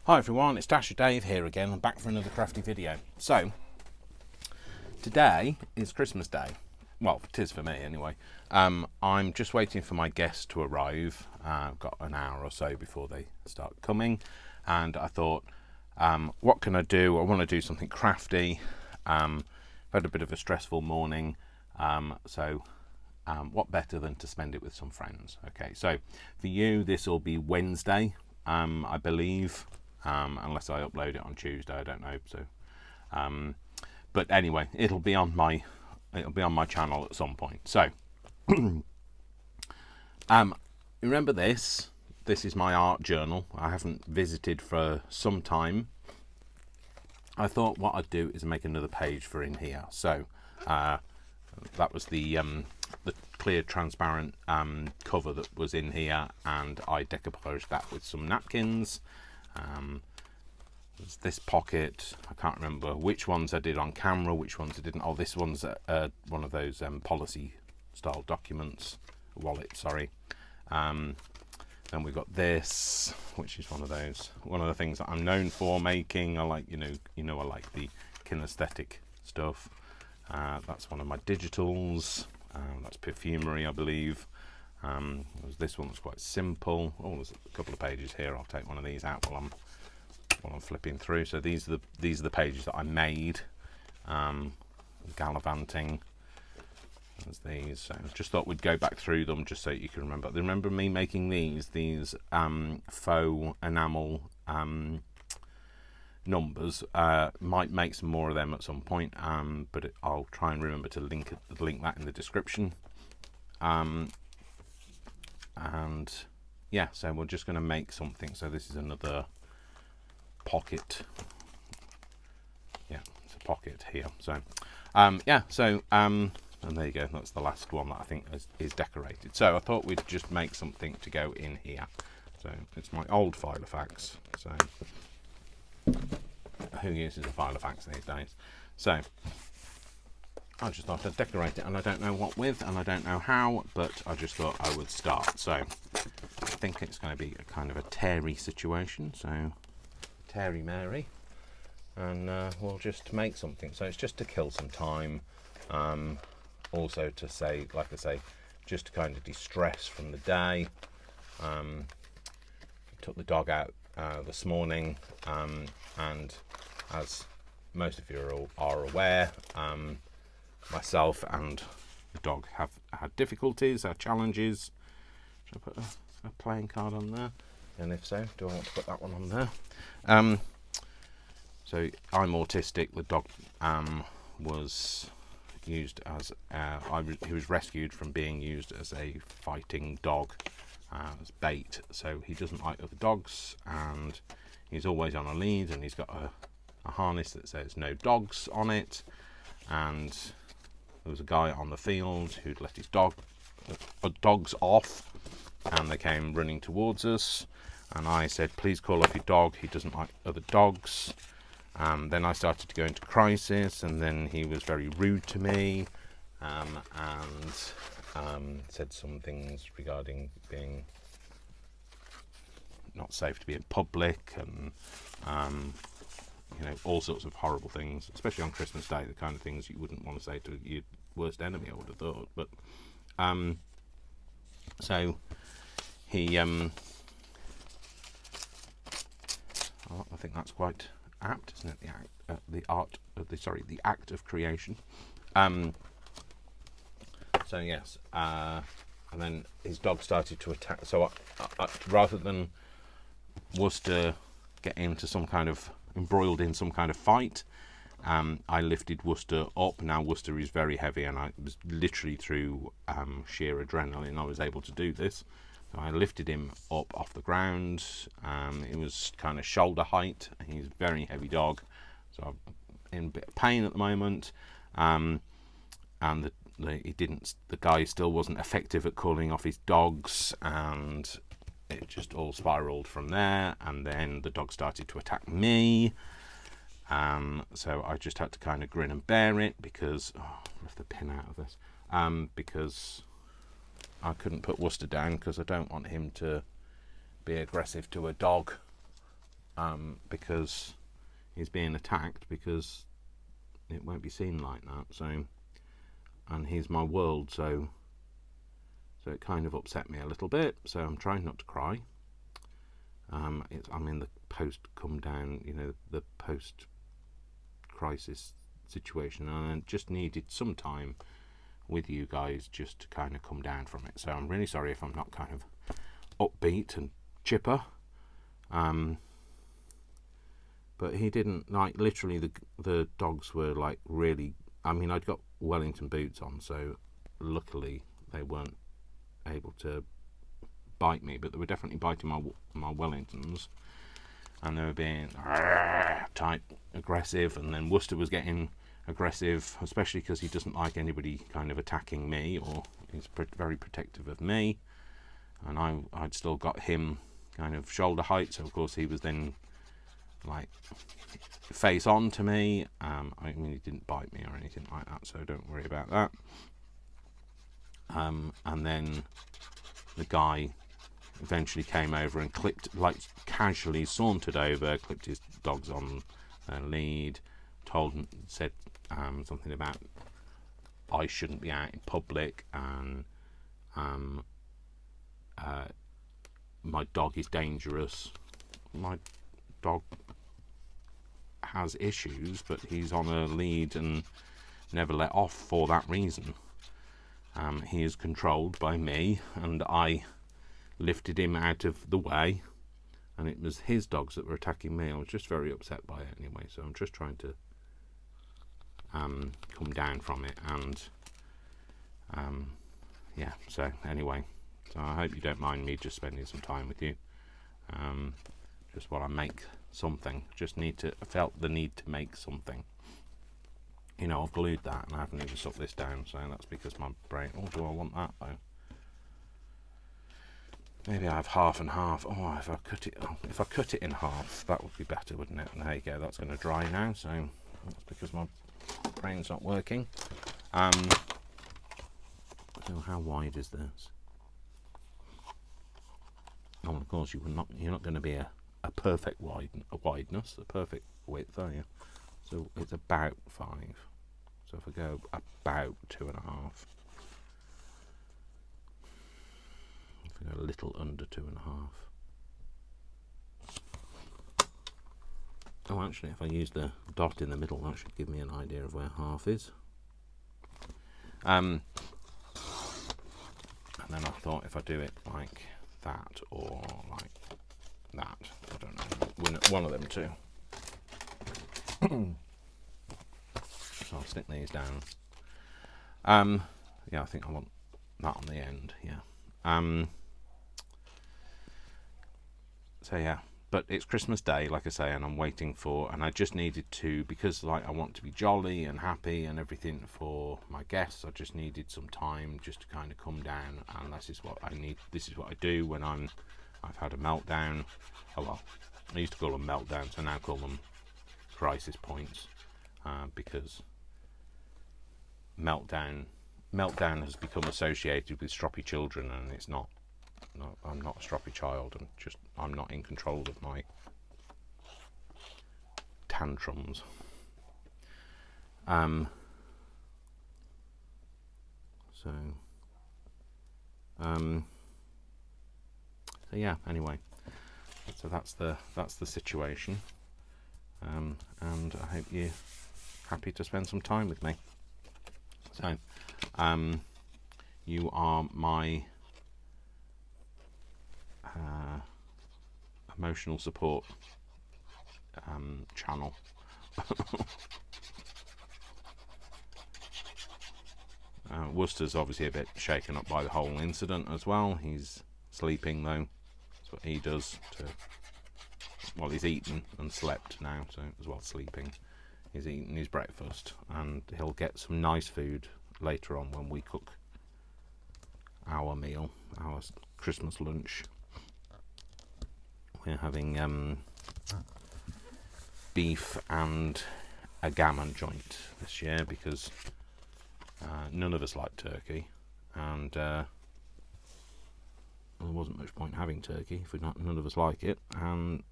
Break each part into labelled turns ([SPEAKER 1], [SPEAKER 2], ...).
[SPEAKER 1] Hi everyone, it's Dasher Dave here again. I'm back for another crafty video. So, today is Christmas Day. Well, it is for me anyway. I'm just waiting for my guests to arrive. I've got an hour or so before they start coming. And I thought, what can I do? I want to do something crafty. I've had a bit of a stressful morning. What better than to spend it with some friends? Okay, so for you, this will be Wednesday, I believe. Unless I upload it on Tuesday, I don't know. So, but anyway, it'll be on my channel at some point. So, remember this? This is my art journal. I haven't visited for some time. I thought what I'd do is make another page for in here. So, that was the clear transparent cover that was in here, and I decoupaged that with some napkins. There's this pocket. I can't remember which ones I did on camera, which ones I didn't. Oh, this one's one of those policy style documents, wallet, sorry. Then we've got this, which is one of the things that I'm known for making. I like, I like the kinesthetic stuff. That's one of my digitals. That's perfumery, I believe. This one's quite simple. Oh, there's a couple of pages here. I'll take one of these out while I'm flipping through. So these are the pages that I made. Gallivanting. There's these. So I just thought we'd go back through them just so you can remember. Remember me making these faux enamel numbers. Might make some more of them at some point. But I'll try and remember to link that in the description. And yeah, so we're just going to make something. So this is another pocket. Yeah, it's a pocket here. So and there you go. That's the last one that I think is decorated. So I thought we'd just make something to go in here. So it's my old Filofax. So who uses a Filofax these days? So I just thought I'd decorate it, and I don't know what with, and I don't know how, but I just thought I would start. So I think it's going to be a kind of a Terry situation. So Terry Mary, and we'll just make something. So it's just to kill some time. Also to say, like I say, just to kind of de-stress from the day. Took the dog out this morning, and as most of you are aware, myself and the dog have had difficulties, challenges. Should I put a playing card on there? And if so, do I want to put that one on there? So I'm autistic. The dog was used as he was rescued from being used as a fighting dog, as bait. So he doesn't like other dogs, and he's always on a lead, and he's got a harness that says no dogs on it. And there was a guy on the field who'd let his dogs off, and they came running towards us, and I said, please call off your dog, he doesn't like other dogs. Then I started to go into crisis, and then he was very rude to me, and said some things regarding being not safe to be in public, and all sorts of horrible things, especially on Christmas Day, the kind of things you wouldn't want to say to your worst enemy, I would have thought. But so he I think that's quite apt, isn't it? The act of creation. So yes, and then his dog started to attack. So I, rather than Worcester get into embroiled in some kind of fight, I lifted Worcester up. Now Worcester is very heavy, and I was literally through sheer adrenaline I was able to do this. So I lifted him up off the ground. It was kind of shoulder height. He's a very heavy dog, so I'm in a bit of pain at the moment. And the guy still wasn't effective at calling off his dogs, and it just all spiraled from there. And then the dog started to attack me. So I just had to kind of grin and bear it, because I'll lift the pin out of this, because I couldn't put Worcester down, because I don't want him to be aggressive to a dog because he's being attacked, because it won't be seen like that. So, and he's my world, so it kind of upset me a little bit. So I'm trying not to cry. I'm in the post come down, the post crisis situation, and I just needed some time with you guys just to kind of come down from it. So I'm really sorry if I'm not kind of upbeat and chipper. But he didn't, like, literally the dogs were like really, I'd got Wellington boots on, so luckily they weren't able to bite me, but they were definitely biting my Wellingtons, and they were being type aggressive. And then Worcester was getting aggressive, especially because he doesn't like anybody kind of attacking me, or he's very protective of me, and I'd still got him kind of shoulder height, so of course he was then like face on to me. He didn't bite me or anything like that, so don't worry about that. And then the guy eventually came over and casually sauntered over, clipped his dogs on their lead, said something about I shouldn't be out in public, and my dog is dangerous. My dog has issues, but he's on a lead and never let off for that reason. He is controlled by me, and I lifted him out of the way, and it was his dogs that were attacking me. I was just very upset by it anyway, so I'm just trying to come down from it. And so anyway, so I hope you don't mind me just spending some time with you, just while I make something. I felt the need to make something. I've glued that and I haven't even stuck this down, so that's because my brain, do I want that though? Maybe I have half and half. If I cut it in half, that would be better, wouldn't it? And there you go, that's going to dry now, so that's because my brain's not working. So how wide is this? Of course you're not going to be a perfect wideness, a perfect width, are you? So it's about 5. So if I go about 2.5, if I go a little under 2.5. Actually, if I use the dot in the middle, that should give me an idea of where half is. And then I thought if I do it like that or like that, I don't know, one of them two. So I'll stick these down. I think I want that on the end. So yeah, but it's Christmas Day, like I say, and I'm waiting and I just needed to, because I want to be jolly and happy and everything for my guests. I just needed some time just to kind of come down, and this is what I need. This is what I do when I've had a meltdown. I used to call them meltdowns, I now call them crisis points, because meltdown has become associated with stroppy children, and it's not. No, I'm not a stroppy child. I'm not in control of my tantrums. So yeah. Anyway, so that's the situation. And I hope you're happy to spend some time with me. So, you are my emotional support channel. Worcester's obviously a bit shaken up by the whole incident as well. He's sleeping though. That's what he does. He's eaten and slept now, so as well sleeping. He's eaten his breakfast, and he'll get some nice food later on when we cook our meal, our Christmas lunch. We're having beef and a gammon joint this year because none of us like turkey, and there wasn't much point having turkey if none of us like it. And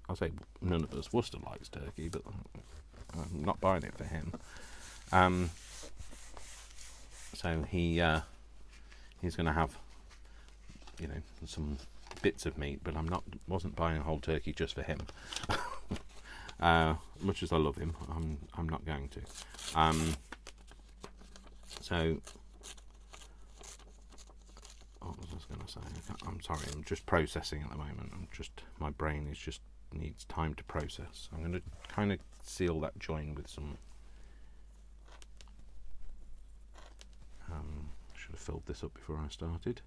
[SPEAKER 1] I'll say none of us. Worcester likes turkey, but I'm not buying it for him. So he's going to have, you know, some bits of meat, but wasn't buying a whole turkey just for him. Much as I love him, I'm not going to. So what was I going to say? I'm sorry, I'm just processing at the moment. My brain needs time to process. I'm going to kind of seal that join with some. Should have filled this up before I started,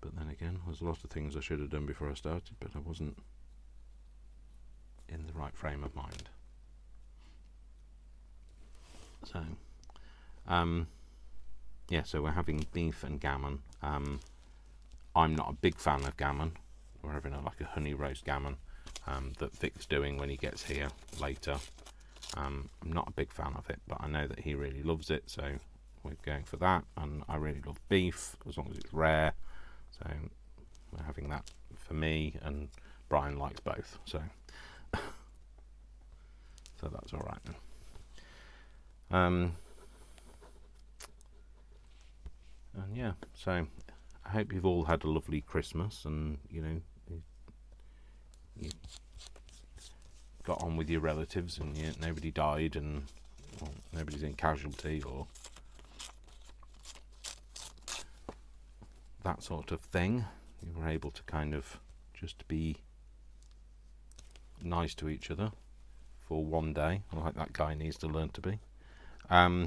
[SPEAKER 1] but then again, there's a lot of things I should have done before I started, but I wasn't in the right frame of mind. So, yeah, so we're having beef and gammon. I'm not a big fan of gammon. We're having like a honey roast gammon that Vic's doing when he gets here later. I'm not a big fan of it, but I know that he really loves it, so we're going for that. And I really love beef, as long as it's rare. So we're having that for me, and Brian likes both, so so that's all right then. And yeah, so I hope you've all had a lovely Christmas, and you got on with your relatives, and nobody died, and nobody's in casualty or that sort of thing. You were able to kind of just be nice to each other for one day, like that guy needs to learn to be. But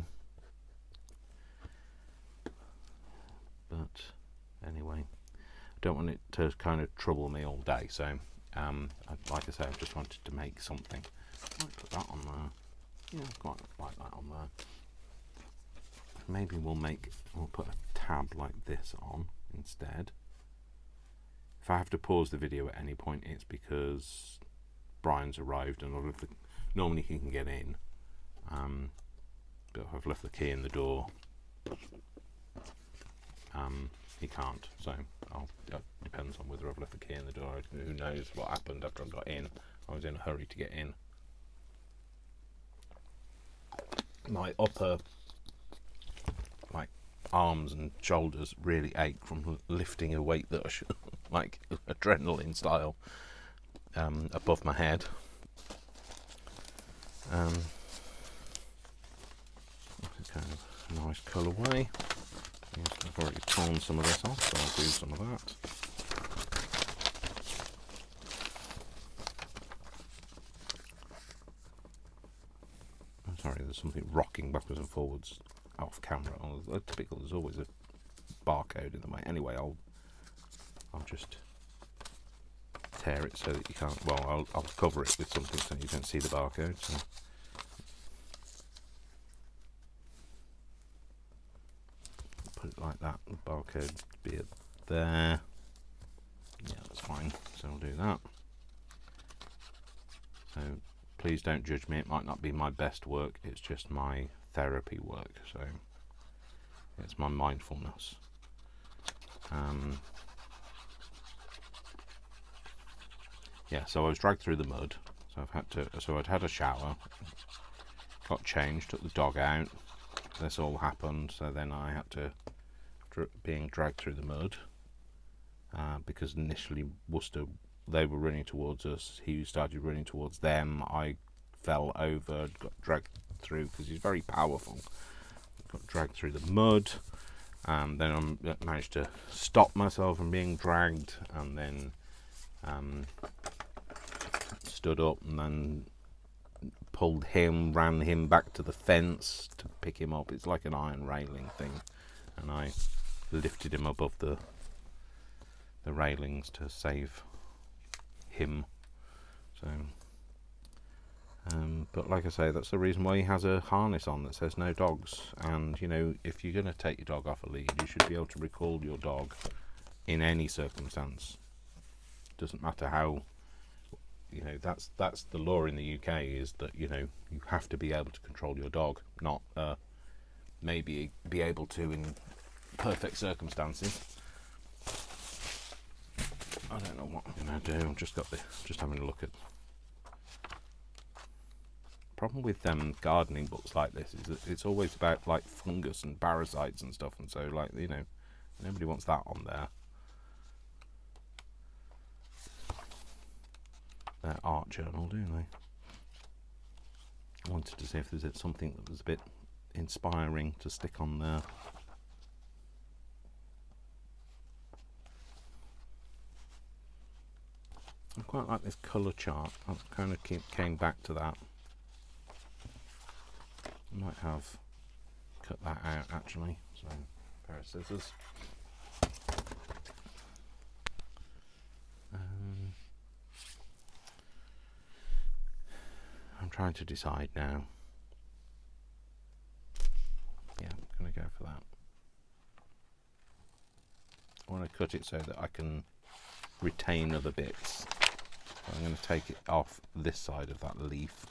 [SPEAKER 1] anyway, I don't want it to kind of trouble me all day, so like I say, I just wanted to make something. I might put that on there. Yeah, quite like that on there. Maybe we'll put a tab like this on instead. If I have to pause the video at any point, it's because Brian's arrived, and normally he can get in, but if I've left the key in the door, he can't. So it depends on whether I've left the key in the door. Who knows what happened after I got in. I was in a hurry to get in. My upper arms and shoulders really ache from lifting a weight that I should, like adrenaline style, above my head. It's kind of a nice colourway. Yes, I've already torn some of this off, so I'll do some of that. I'm sorry, there's something rocking backwards and forwards off camera. Typical, there's always a barcode in the way. Anyway, I'll just tear it so that you can't. Well, I'll cover it with something so you don't see the barcode. So. Put it like that. The barcode be there. Yeah, that's fine. So I'll do that. So please don't judge me. It might not be my best work. It's just my therapy work. So it's my mindfulness. Yeah, so I was dragged through the mud. So I'd had a shower, got changed, took the dog out. This all happened. So then I had to being dragged through the mud because initially Worcester, they were running towards us. He started running towards them. I fell over, got dragged through because he's very powerful. Got dragged through the mud. Then I managed to stop myself from being dragged, and then stood up and then ran him back to the fence to pick him up. It's like an iron railing thing, and I lifted him above the railings to save him. So but like I say, that's the reason why he has a harness on that says no dogs. And if you're going to take your dog off a lead, you should be able to recall your dog in any circumstance. Doesn't matter how. That's the law in the UK, is that you have to be able to control your dog, not maybe be able to in perfect circumstances. I don't know what I'm going to do. I've just got this, just having a look at. Problem with gardening books like this is that it's always about like fungus and parasites and stuff, and so like, you know, nobody wants that on their art journal, do they? I wanted to see if there's something that was a bit inspiring to stick on there. I quite like this colour chart. I kind of came back to that. I might have cut that out actually. So, pair of scissors. I'm trying to decide now. Yeah, I'm going to go for that. I want to cut it so that I can retain other bits. So I'm going to take it off this side of that leaf.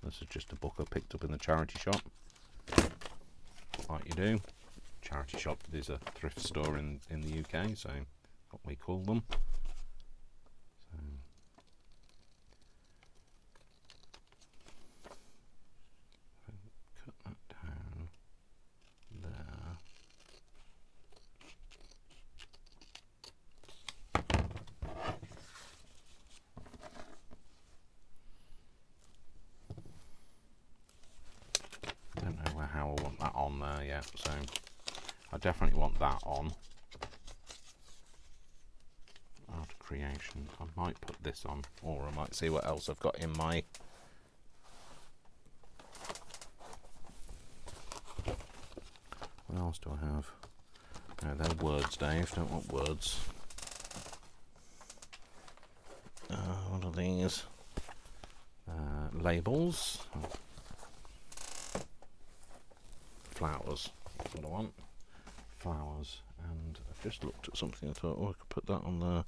[SPEAKER 1] This is just a book I picked up in the charity shop. Like you do. Charity shop is a thrift store in the UK, so what we call them. So, cut that down there. Don't know how I want that on there yet, so I definitely want that on. Art of creation. I might put this on, or I might see what else I've got in my. What else do I have? No, they're words, Dave. Don't want words. What are these? Labels. Flowers. That's what I want. Flowers. And I've just looked at something. I thought, oh, I could put that on there.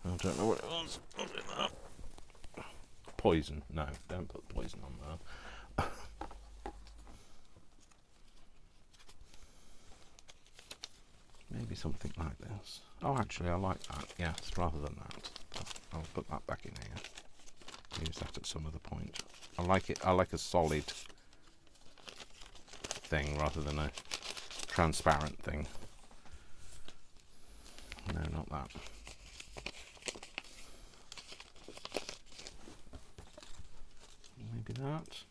[SPEAKER 1] I don't know what it was. Poison. No, don't put poison on there. Maybe something like this. Oh, actually, I like that. Yes, rather than that. I'll put that back in here. Use that at some other point. I like it. I like a solid thing rather than a transparent thing. No, not that. Maybe that.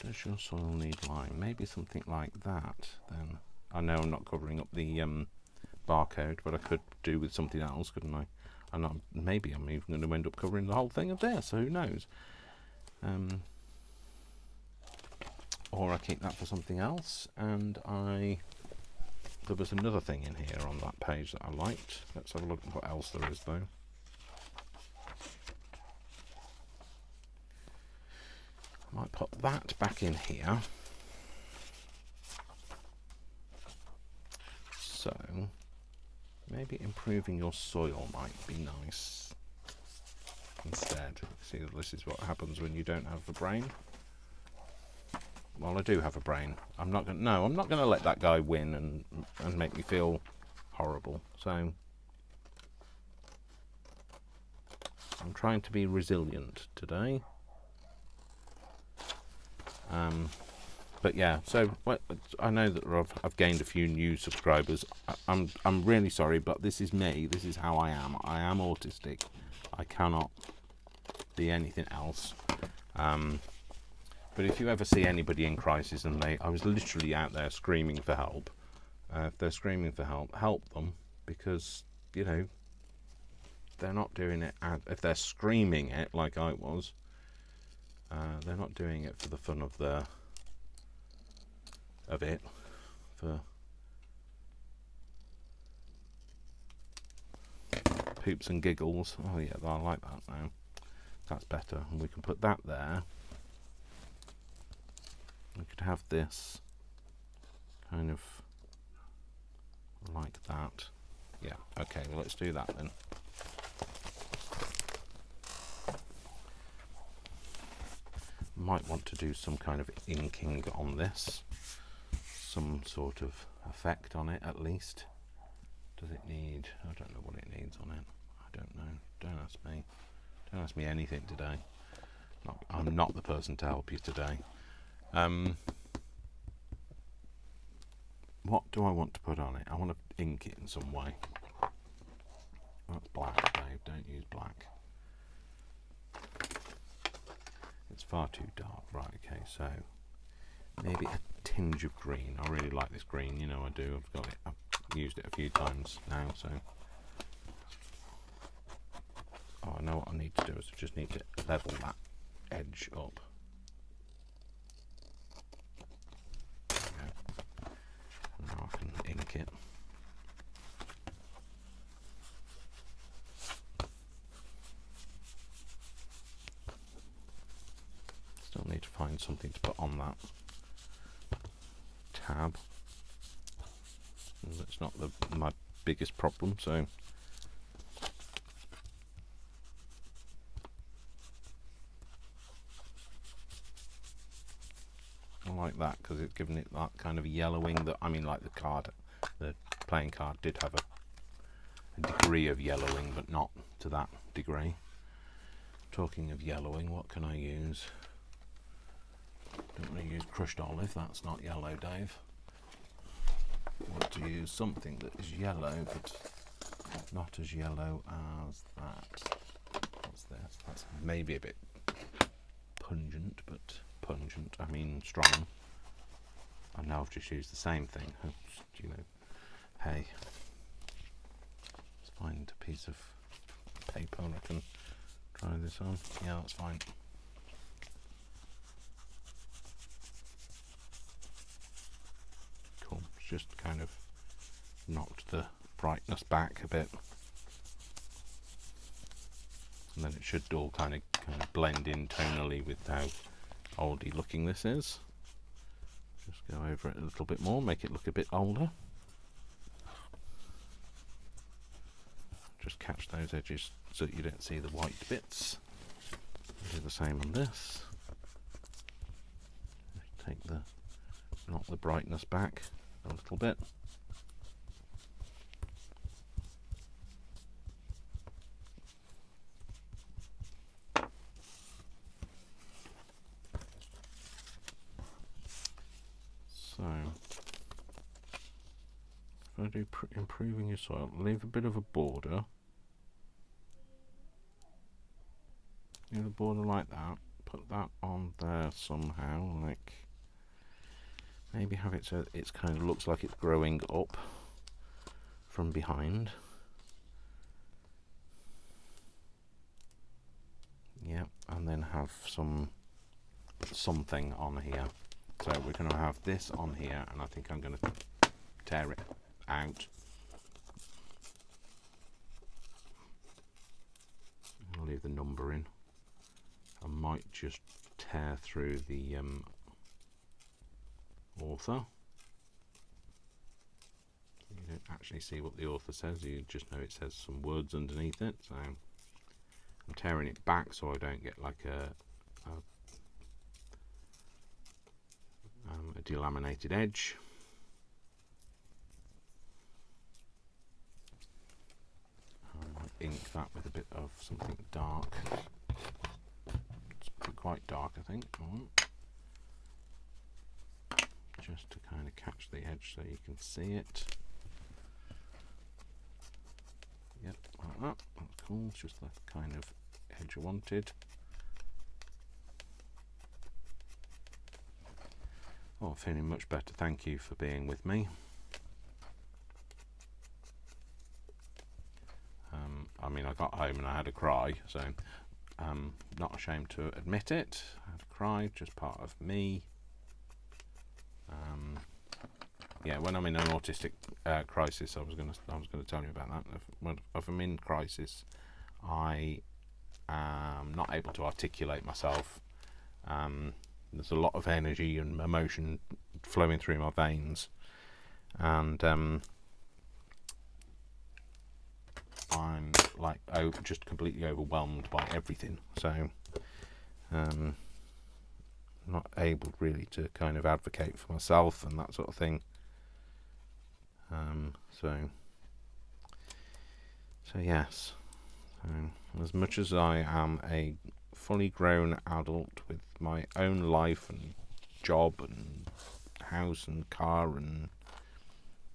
[SPEAKER 1] Does your soil need lime? Maybe something like that. Then I know I'm not covering up the barcode, but I could do with something else, couldn't I? And maybe I'm even going to end up covering the whole thing up there, so who knows? Or I keep that for something else, and there was another thing in here on that page that I liked. Let's have a look at what else there is, though. I might put that back in here. So, maybe improving your soil might be nice instead. See, this is what happens when you don't have a brain. Well, I do have a brain. I'm not going to let that guy win and make me feel horrible. So I'm trying to be resilient today. But yeah, so I know that I've gained a few new subscribers. I'm really sorry, but this is me. This is how I am. I am autistic. I cannot be anything else. But if you ever see anybody in crisis and I was literally out there screaming for help. If they're screaming for help them, because, you know, they're not doing it. If they're screaming it like I was, they're not doing it for the fun of it. For poops and giggles. Oh yeah, I like that now. That's better, and we can put that there. We could have this kind of like that. Yeah, okay, well, let's do that then. might want to do some kind of inking on this, some sort of effect on it at least. Does it need, I don't know what it needs on it. I don't know. Don't ask me. Don't ask me anything today. I'm not the person to help you today. What do I want to put on it? I want to ink it in some way. That's black, Dave. Don't use black. It's far too dark. Right, okay, so maybe a tinge of green. I really like this green, you know I do. I've got it. I've used it a few times now, so. Oh, I know what I need to do is I just need to level that edge up. There we go. And now I can ink it. Still need to find something to put on that tab. That's not my biggest problem, so I like that because it's given it that kind of yellowing that, I mean, like the playing card did have a degree of yellowing, but not to that degree. Talking of yellowing, what can I use? Don't want to use crushed olive, that's not yellow, Dave. I want to use something that is yellow, but not as yellow as that. What's this? That's maybe a bit pungent, but pungent, I mean strong. I know I've just used the same thing, you know. Hey, let's find a piece of paper and I can try this on. Yeah, that's fine. Cool, it's just kind of knocked the brightness back a bit. And then it should all kind of blend in tonally with how oldie looking this is. Just go over it a little bit more, make it look a bit older. Just catch those edges so that you don't see the white bits. Do the same on this. Knock the brightness back a little bit. So, if I do improving your soil, leave a bit of a border. Leave a border like that. Put that on there somehow, like maybe have it so it kind of looks like it's growing up from behind. Yeah, and then have something on here. So we're going to have this on here, and I think I'm going to tear it out. I'll leave the number in. I might just tear through the author. You don't actually see what the author says, you just know it says some words underneath it. So I'm tearing it back so I don't get like a delaminated edge. Ink that with a bit of something dark. It's quite dark, I think. Just to kind of catch the edge so you can see it. Yep, like that. That's cool. It's just the kind of edge I wanted. Oh, feeling much better. Thank you for being with me. I mean, I got home and I had a cry, so not ashamed to admit it. I had a cry, just part of me. Yeah, when I'm in an autistic crisis, I was going to tell you about that. If I'm in crisis, I am not able to articulate myself. There's a lot of energy and emotion flowing through my veins, and I'm like just completely overwhelmed by everything. So I'm not able really to kind of advocate for myself and that sort of thing. So yes. So as much as I am a fully grown adult with my own life and job and house and car and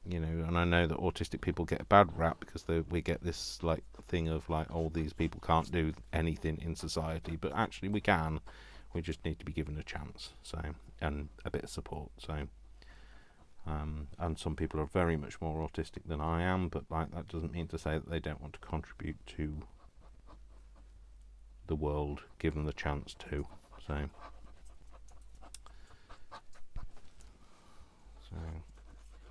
[SPEAKER 1] and I know that autistic people get a bad rap because we get this like thing of like, oh, these people can't do anything in society, but actually we can. We just need to be given a chance, and a bit of support. And some people are very much more autistic than I am, but like that doesn't mean to say that they don't want to contribute to the world, given the chance to. So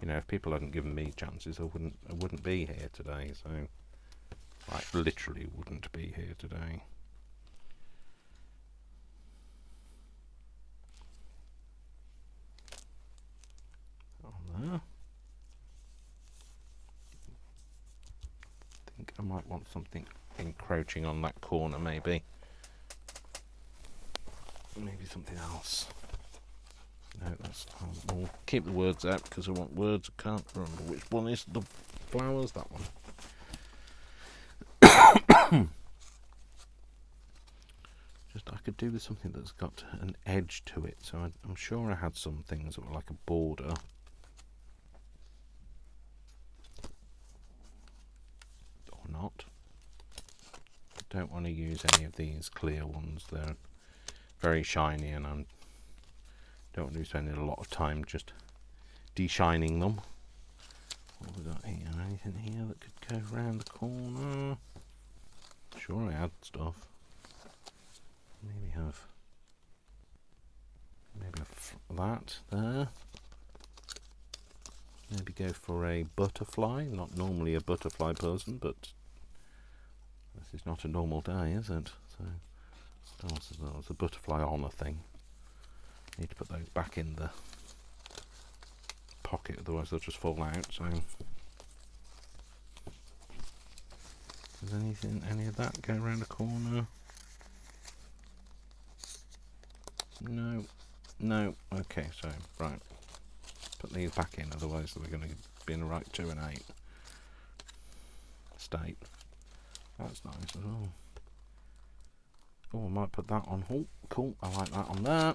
[SPEAKER 1] if people hadn't given me chances, I wouldn't be here today. So, like, literally wouldn't be here today. On there. I think I might want something encroaching on that corner, maybe. Maybe something else. No, we'll keep the words out because I want words. I can't remember which one is the flowers. That one. I could do with something that's got an edge to it. So I'm sure I had some things that were like a border. Or not. I don't want to use any of these clear ones. They're very shiny and I don't want to be spending a lot of time just de-shining them. What have we got here? Anything here that could go around the corner? Sure, I had stuff. Maybe have that there. Maybe go for a butterfly. Not normally a butterfly person, but this is not a normal day, is it? So it's a butterfly on a thing. Need to put those back in the pocket, otherwise they'll just fall out. So, does any of that go around the corner? No. Okay, so right, put these back in, otherwise they're going to be in the right 2 and 8 state. That's nice as well. Oh, I might put that on. Oh, cool. I like that on there.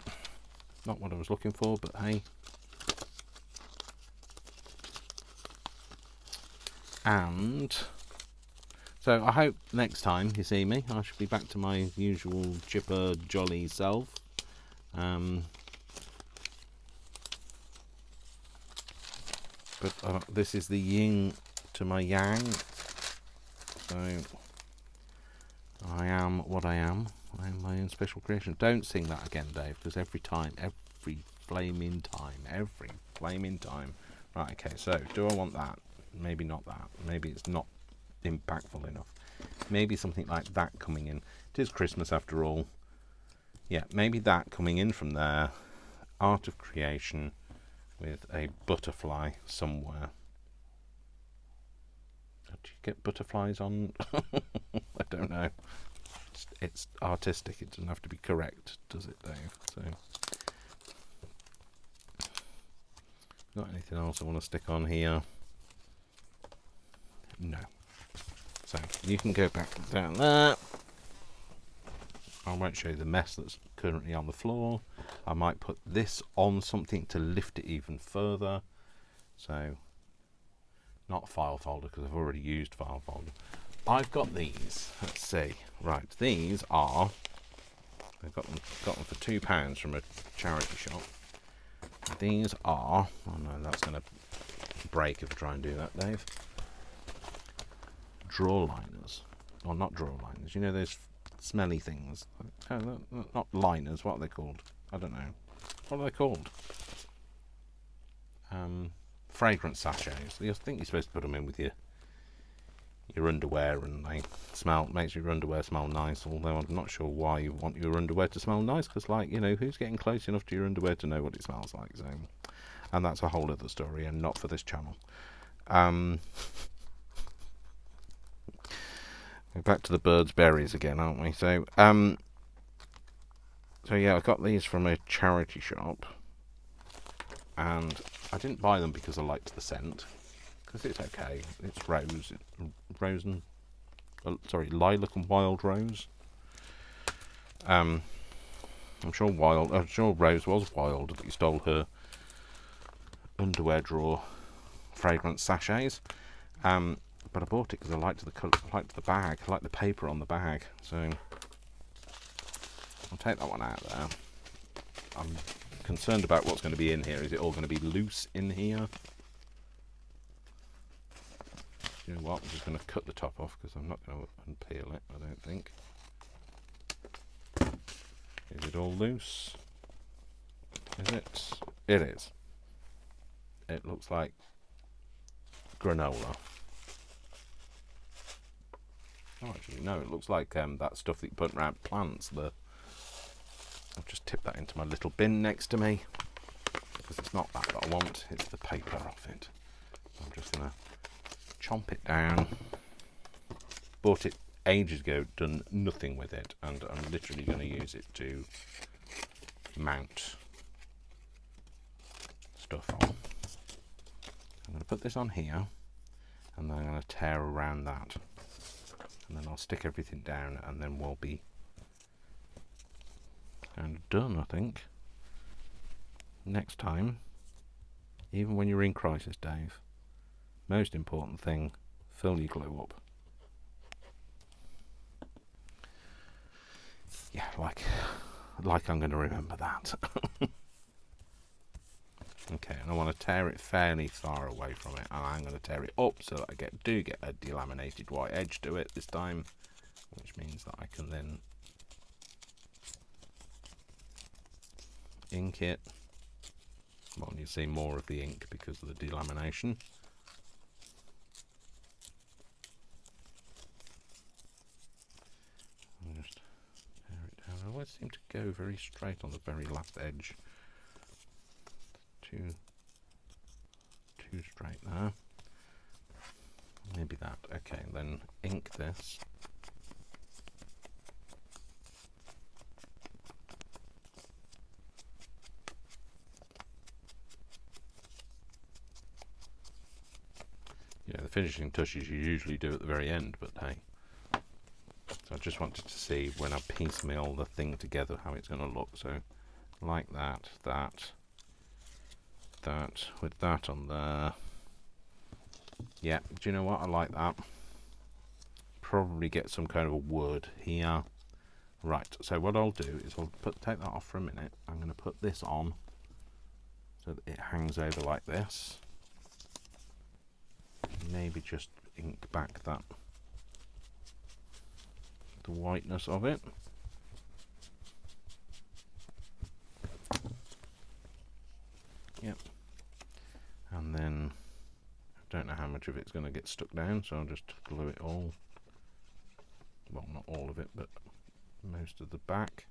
[SPEAKER 1] Not what I was looking for, but hey. And so I hope next time you see me, I should be back to my usual chipper, jolly self. But this is the yin to my yang. So I am what I am. I am my own special creation. Don't sing that again, Dave, because every flaming time. Right, okay, so do I want that? Maybe not that. Maybe it's not impactful enough. Maybe something like that coming in. It is Christmas after all. Yeah, maybe that coming in from there. Art of creation with a butterfly somewhere. Do you get butterflies on? I don't know. It's artistic. It doesn't have to be correct, does it, Dave? So, not anything else I want to stick on here. No. So you can go back down there. I won't show you the mess that's currently on the floor. I might put this on something to lift it even further. So, not file folder because I've already used file folder. I've got these. Let's see. Right, these are. I got them for £2 from a charity shop. These are. Oh no, that's going to break if I try and do that, Dave. Drawer liners. Or not drawer liners. You know those smelly things. Oh, not liners. What are they called? I don't know. What are they called? Fragrance sachets. I think you're supposed to put them in with your underwear, and they makes your underwear smell nice. Although I'm not sure why you want your underwear to smell nice, because who's getting close enough to your underwear to know what it smells like? So, and that's a whole other story, and not for this channel. We're back to the birds' berries again, aren't we? So, So yeah, I got these from a charity shop, and I didn't buy them because I liked the scent, because it's okay. It's rose and lilac and wild rose. I'm sure Rose was wild that he stole her underwear drawer fragrance sachets. But I bought it because I liked the colour, I liked the bag, I liked the paper on the bag. So I'll take that one out there. I'm concerned about what's going to be in here. Is it all going to be loose in here? You know what? I'm just going to cut the top off because I'm not going to unpeel it, I don't think. Is it all loose? Is it? It is. It looks like granola. Oh, actually, no, it looks like that stuff that you put around plants. I'll just tip that into my little bin next to me, because it's not that I want, it's the paper off it. I'm just going to chomp it down. Bought it ages ago, done nothing with it, and I'm literally going to use it to mount stuff on. I'm going to put this on here, and then I'm going to tear around that, and then I'll stick everything down, and then we'll be kind of done, I think. Next time, even when you're in crisis, Dave, most important thing, fill your glue up. Yeah, like I'm going to remember that. Okay, and I want to tear it fairly far away from it, and I'm going to tear it up so that I do get a delaminated white edge to it this time, which means that I can then ink it. Well, you see more of the ink because of the delamination. I'll just tear it down. I always seem to go very straight on the very last edge. Too straight there. Maybe that. Okay, then ink this. Yeah, the finishing touches you usually do at the very end, but hey. So I just wanted to see when I piecemeal the thing together how it's going to look. So like that, with that on there. Yeah, do you know what? I like that. Probably get some kind of a wood here. Right, so what I'll do is I'll take that off for a minute. I'm going to put this on so that it hangs over like this. Maybe just ink back the whiteness of it. Yep. And then I don't know how much of it's going to get stuck down, so I'll just glue it all. Well, not all of it, but most of the back.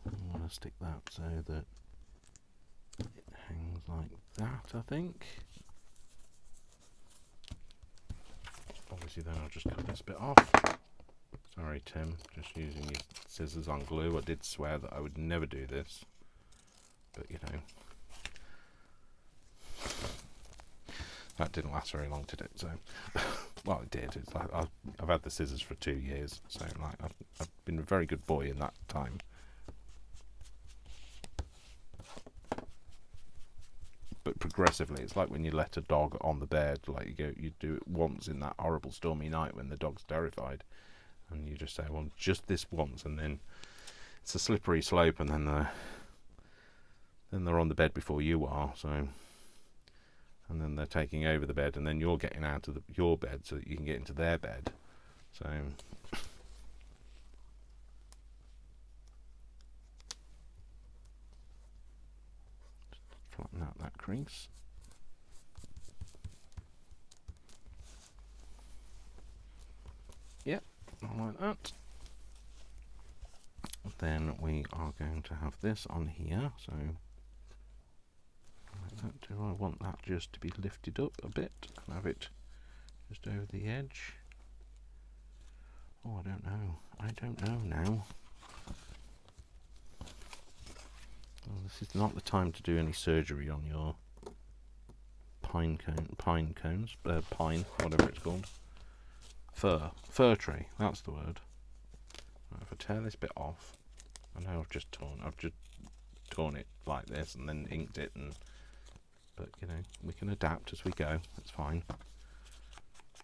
[SPEAKER 1] I want to stick that so that it hangs like that, I think. Obviously then I'll just cut this bit off. Sorry Tim, just using your scissors on glue. I did swear that I would never do this, but you know, that didn't last very long, did it? So, well, it did. It's like I've had the scissors for 2 years, so like I've been a very good boy in that time. But progressively, it's like when you let a dog on the bed, like you do it once in that horrible stormy night when the dog's terrified, and you just say, well, just this once, and then it's a slippery slope, and then they're on the bed before you are, so, and then they're taking over the bed, and then you're getting out of your bed so that you can get into their bed. So flatten out that crease. Yep, I like that. Then we are going to have this on here, so like that. Do I want that just to be lifted up a bit and have it just over the edge? Oh, I don't know. I don't know now. Well, this is not the time to do any surgery on your pine cones, whatever it's called. Fir tree, that's the word. Right, if I tear this bit off, I know I've just torn it like this and then inked it, but you know, we can adapt as we go, it's fine.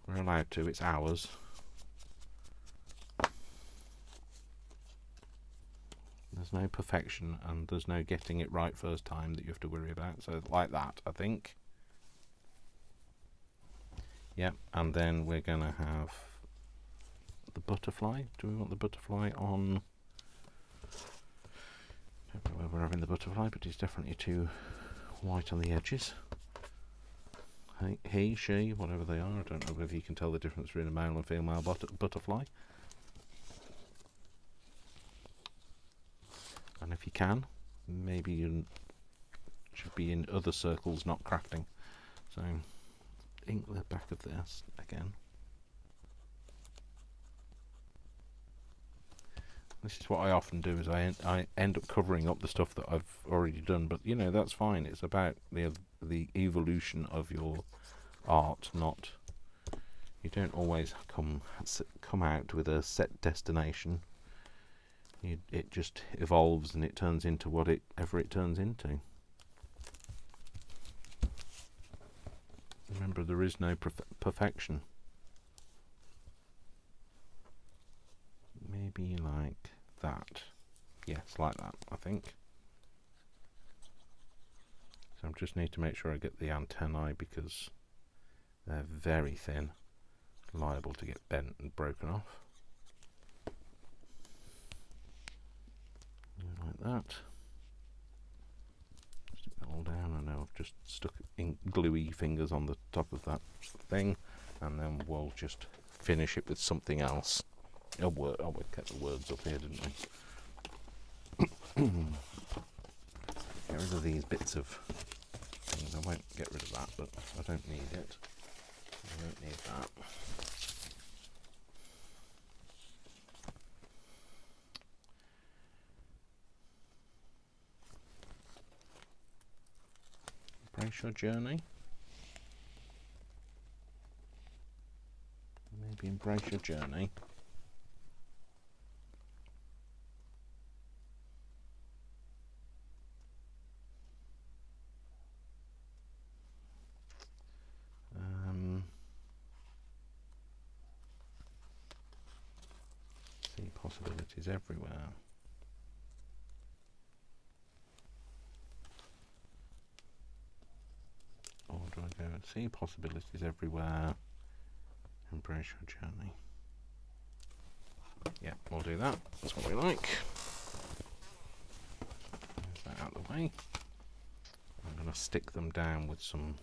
[SPEAKER 1] We're allowed to, it's ours. There's no perfection and there's no getting it right first time that you have to worry about, so like that, I think. Yep, and then we're going to have the butterfly. Do we want the butterfly on? I don't know where we're having the butterfly, but he's definitely too white on the edges. He, she, whatever they are. I don't know if you can tell the difference between a male and female butterfly. And if you can, maybe you should be in other circles, not crafting. So ink the back of this again. This is what I often do, is I end up covering up the stuff that I've already done, but you know, that's fine. It's about the evolution of your art, not, you don't always come out with a set destination. It just evolves and it turns into whatever it turns into. Remember, there is no perfection. Maybe like that. Yes, like that, I think. So I just need to make sure I get the antennae, because they're very thin, liable to get bent and broken off. Like that. Stick that all down. I know I've just stuck gluey fingers on the top of that thing, and then we'll just finish it with something else. Oh, we kept the words up here, didn't we? Get rid of these bits of things. I won't get rid of that, but I don't need it. I don't need that. Embrace your journey. Maybe embrace your journey. See possibilities everywhere. Or do I go and see possibilities everywhere? Embrace your journey. Yeah, we'll do that. That's what we like. Move that out of the way. I'm going to stick them down with some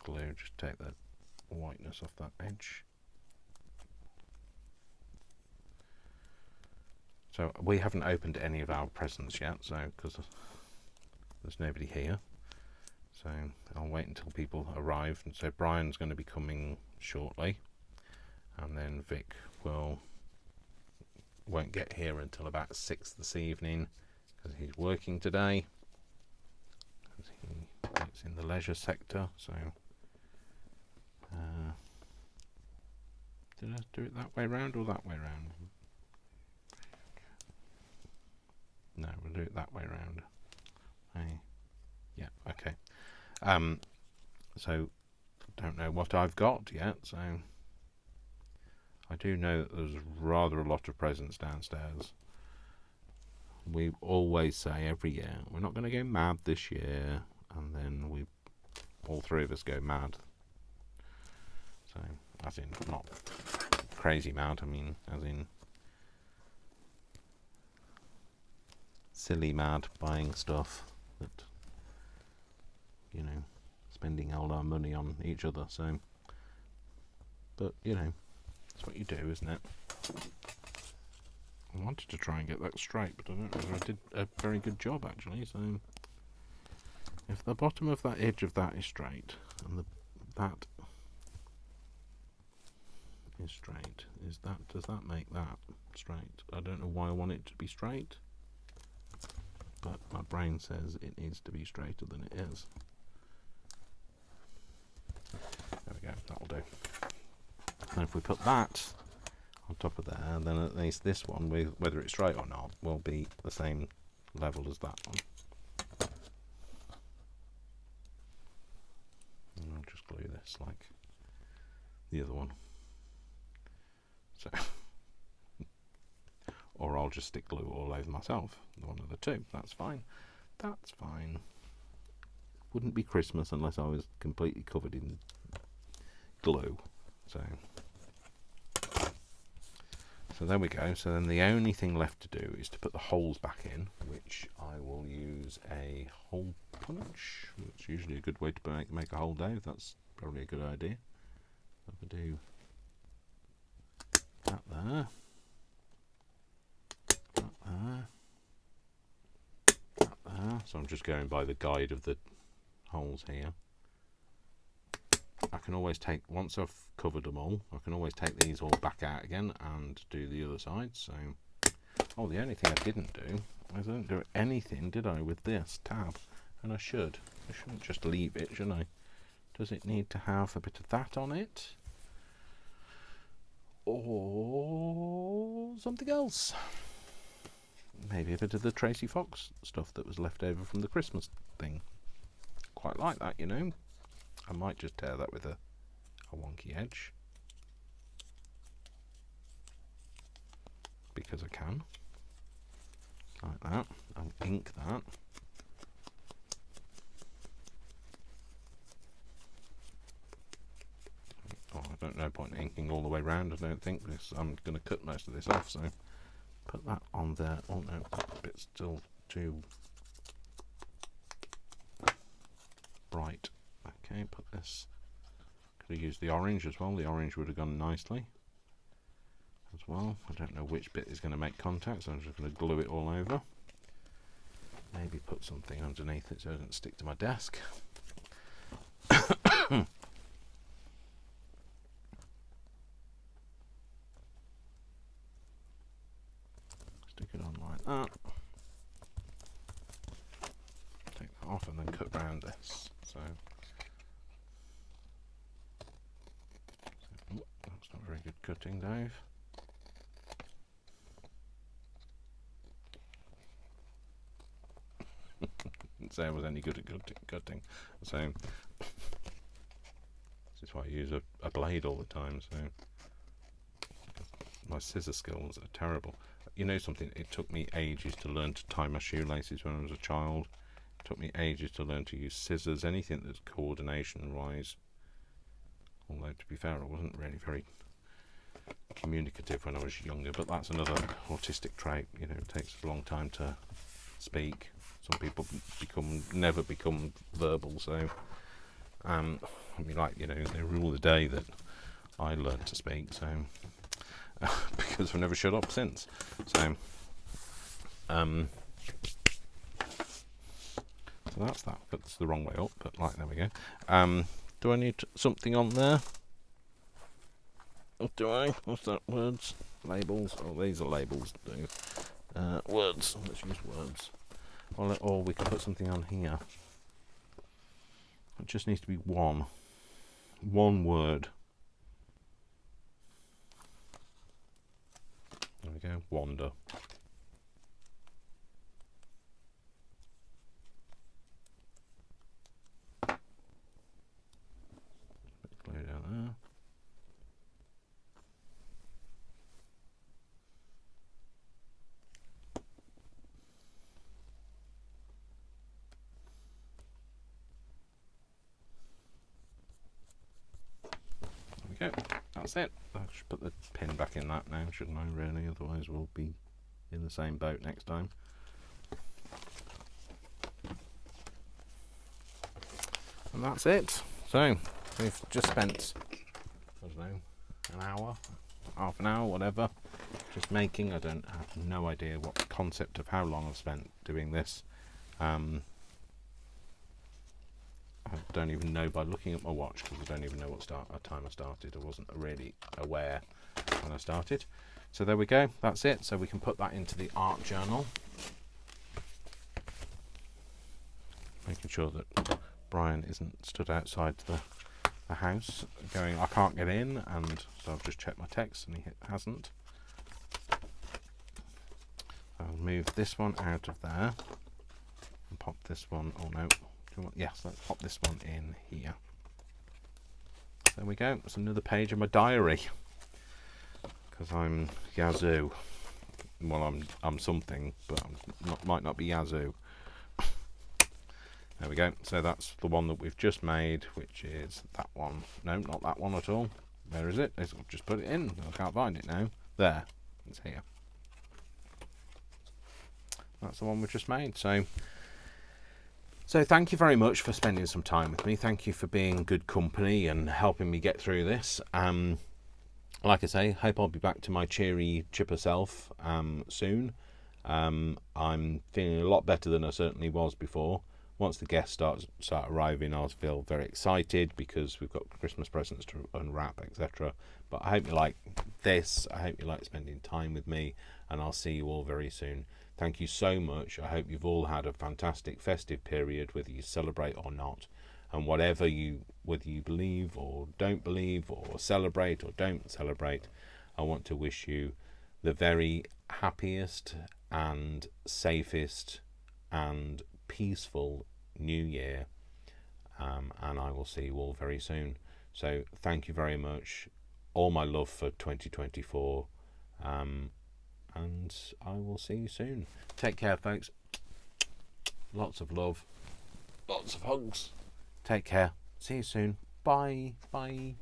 [SPEAKER 1] glue, just take the whiteness off that edge. So we haven't opened any of our presents yet, so because there's nobody here. So I'll wait until people arrive. And so Brian's going to be coming shortly, and then Vic won't get here until about 6 this evening, because he's working today. It's in the leisure sector. So did I do it that way round or that way round? No, we'll do it that way round. Yeah, okay. So don't know what I've got yet, so I do know that there's rather a lot of presents downstairs. We always say every year, we're not going to go mad this year, and then all three of us go mad. So, as in, not crazy mad, I mean, as in silly mad, buying stuff that, you know, spending all our money on each other. So, but you know, that's what you do, isn't it? I wanted to try and get that straight, but I don't know whether I did a very good job actually. So if the bottom of that edge of that is straight and that is straight. Does that make that straight? I don't know why I want it to be straight, but my brain says it needs to be straighter than it is. There we go, that'll do. And if we put that on top of there, then at least this one, whether it's straight or not, will be the same level as that one. And I'll just glue this like the other one. So, or I'll just stick glue all over myself. One of the two. That's fine. That's fine. Wouldn't be Christmas unless I was completely covered in glue. So there we go. So then the only thing left to do is to put the holes back in, which I will use a hole punch. It's usually a good way to make a hole, Dave. That's probably a good idea. If I do that there, that there, that there. So I'm just going by the guide of the holes here. I can always take, once I've covered them all, I can always take these all back out again and do the other side. So, oh, the only thing I didn't do, I didn't do anything, did I, with this tab? And I should. I shouldn't just leave it, should I? Does it need to have a bit of that on it? Or something else? Maybe a bit of the Tracy Fox stuff that was left over from the Christmas thing. Quite like that, you know. I might just tear that with a wonky edge, because I can, like that, and ink that. Oh, I don't know, point inking all the way round, I don't think, because I'm going to cut most of this off, so put that on there. Oh no, that bit's still too bright. Okay, put this, could have used the orange as well, the orange would have gone nicely as well. I don't know which bit is going to make contact, so I'm just going to glue it all over. Maybe put something underneath it so it doesn't stick to my desk. Stick it on like that. Take that off and then cut round this. So that's not very good cutting, Dave. Didn't say I was any good at cutting. So this is why I use a blade all the time. So my scissor skills are terrible. You know something? It took me ages to learn to tie my shoelaces when I was a child. It took me ages to learn to use scissors. Anything that's coordination-wise. Although, to be fair, I wasn't really very communicative when I was younger, but that's another autistic trait. You know, it takes a long time to speak. Some people never become verbal, so I mean, like, you know, they rule the day that I learned to speak, so because I've never shut up since. So so that's that. That's the wrong way up, but like, there we go. Do I need something on there? Do I? What's that? Words? Labels? Oh, these are labels. Words. Let's use words. Or we can put something on here. It just needs to be one word. There we go. Wander. Glue down there. That's it. I should put the pin back in that now, shouldn't I, really? Otherwise we'll be in the same boat next time. And that's it. So we've just spent, I don't know, an hour, half an hour, whatever, just making. I have no idea what the concept of how long I've spent doing this. I I don't even know by looking at my watch, because I don't even know what time I started. I wasn't really aware when I started. So there we go, that's it. So we can put that into the art journal. Making sure that Brian isn't stood outside the house going, I can't get in, and so I've just checked my text and he hasn't. I'll move this one out of there and pop this one, oh no, yes, let's pop this one in here. There we go, it's another page of my diary, because I'm Yazoo. Well, I'm something, but might not be Yazoo. There we go, so that's the one that we've just made, which is that one. No, not that one at all. Where is it? I've just put it in, I can't find it now. There, it's here. That's the one we've just made. So thank you very much for spending some time with me. Thank you for being good company and helping me get through this. Like I say, hope I'll be back to my cheery, chipper self soon. I'm feeling a lot better than I certainly was before. Once the guests start arriving, I'll feel very excited because we've got Christmas presents to unwrap, etc. But I hope you like this. I hope you like spending time with me, and I'll see you all very soon. Thank you so much. I hope you've all had a fantastic festive period, whether you celebrate or not. And whether you believe or don't believe, or celebrate or don't celebrate, I want to wish you the very happiest and safest and peaceful new year. And I will see you all very soon. So thank you very much. All my love for 2024. And I will see you soon. Take care, folks. Lots of love. Lots of hugs. Take care. See you soon. Bye. Bye.